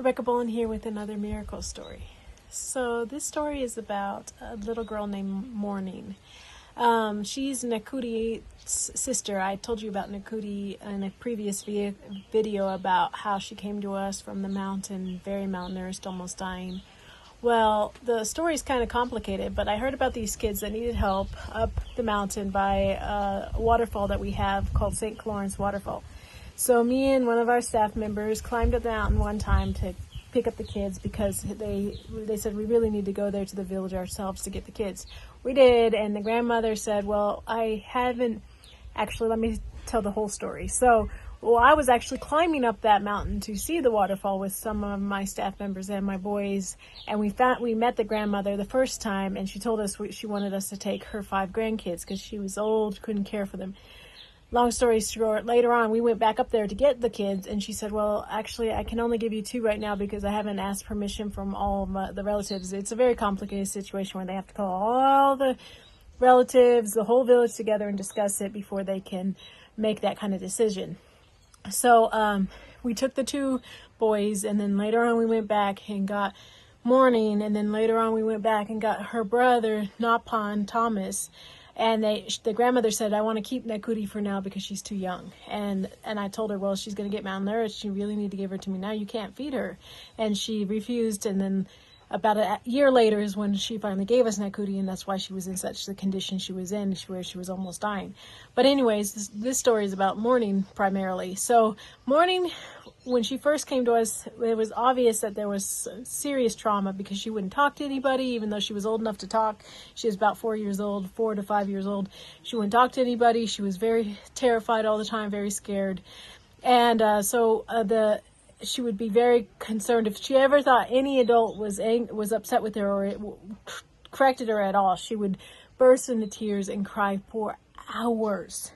Rebecca Bowen here with another miracle story. So this story is about a little girl named Morning. She's Nakuti's sister. I told you about Nakuti in a previous video about how she came to us from the mountain, very malnourished, almost dying. Well, the story is kind of complicated, but I heard about these kids that needed help up the mountain by a waterfall that we have called St. Lawrence Waterfall. So me and one of our staff members climbed up the mountain one time to pick up the kids because they said we really need to go there to the village ourselves to get the kids. We did, and the grandmother said, well, I haven't actually, let me tell the whole story. So I was actually climbing up that mountain to see the waterfall with some of my staff members and my boys, and we met the grandmother the first time, and she told us she wanted us to take her 5 grandkids because she was old, couldn't care for them. Long story short, later on, we went back up there to get the kids, and she said, well, actually, I can only give you 2 right now because I haven't asked permission from all of the relatives. It's a very complicated situation where they have to call all the relatives, the whole village together and discuss it before they can make that kind of decision. So we took the 2 boys, and then later on we went back and got Morning, and then later on we went back and got her brother, Napan Thomas. And the grandmother said, I want to keep Nakuti for now because she's too young. And I told her, well, she's going to get malnourished. You really need to give her to me now. You can't feed her. And she refused. And then about a year later is when she finally gave us Nakuti. And that's why she was in such the condition she was in, where she was almost dying. But anyways, this story is about Morning primarily. So Morning, when she first came to us, it was obvious that there was serious trauma because she wouldn't talk to anybody, even though she was old enough to talk. She was about 4 to 5 years old. She wouldn't talk to anybody. She was very terrified all the time, very scared. And she would be very concerned if she ever thought any adult was upset with her or corrected her at all. She would burst into tears and cry for hours.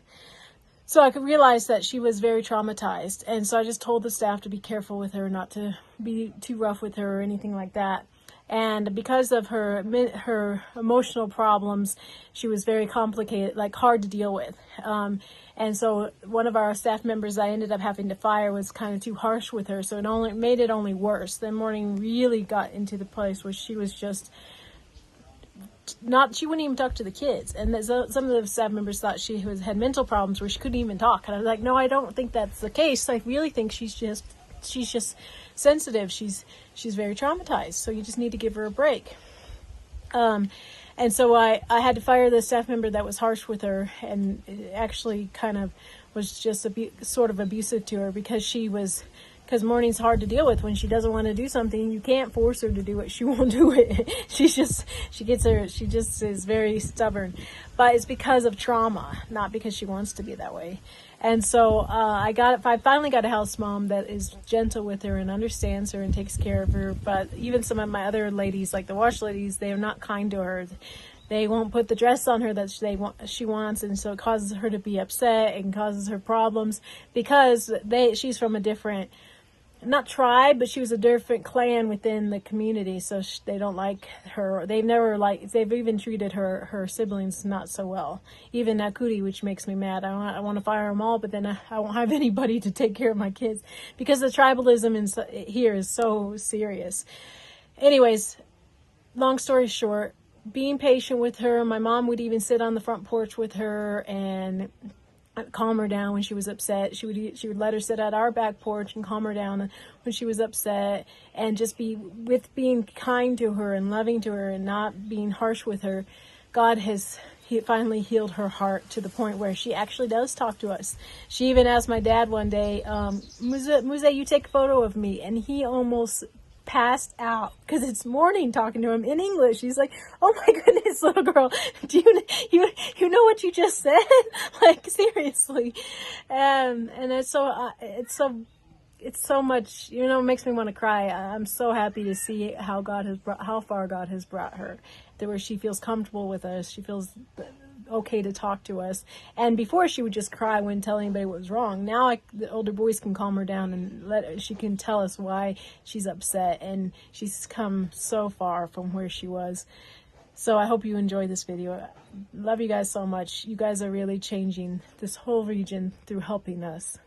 So I could realize that she was very traumatized. And so I just told the staff to be careful with her, not to be too rough with her or anything like that. And because of her emotional problems, she was very complicated, like hard to deal with. And so one of our staff members I ended up having to fire was kind of too harsh with her. So it made it only worse. Then Morning really got into the place where she was just she wouldn't even talk to the kids, and some of the staff members thought she had mental problems where she couldn't even talk. And I was like, no, I don't think that's the case. I really think she's just sensitive. She's very traumatized, so you just need to give her a break. And so I had to fire the staff member that was harsh with her, and it actually kind of was just sort of abusive to her because Morning's hard to deal with. When she doesn't want to do something, you can't force her to do it. She won't do it. She just is very stubborn. But it's because of trauma, not because she wants to be that way. And so I finally got a house mom that is gentle with her and understands her and takes care of her. But even some of my other ladies, like the wash ladies, they are not kind to her. They won't put the dress on her that she wants, and so it causes her to be upset and causes her problems because she's from a different, not tribe, but she was a different clan within the community, so they don't like her. They've even treated her siblings not so well. Even Nakuti, which makes me mad. I want to fire them all, but then I won't have anybody to take care of my kids because the tribalism here is so serious. Anyways, long story short, being patient with her. My mom would even sit on the front porch with her and calm her down when she was upset. She would let her sit at our back porch and calm her down when she was upset, and just being kind to her and loving to her and not being harsh with her. God has finally healed her heart to the point where she actually does talk to us. She even asked my dad one day, Muze, you take a photo of me, and he almost passed out because it's Morning talking to him in English. He's like, oh my goodness, little girl, do you know what you just said? Like, seriously. And it's so much, it makes me want to cry. I'm so happy to see how far God has brought her, to where she feels comfortable with us. She feels okay to talk to us. And before, she would just cry, wouldn't tell anybody what was wrong. Now the older boys can calm her down and she can tell us why she's upset, and she's come so far from where she was. So I hope you enjoyed this video. Love you guys so much. You guys are really changing this whole region through helping us.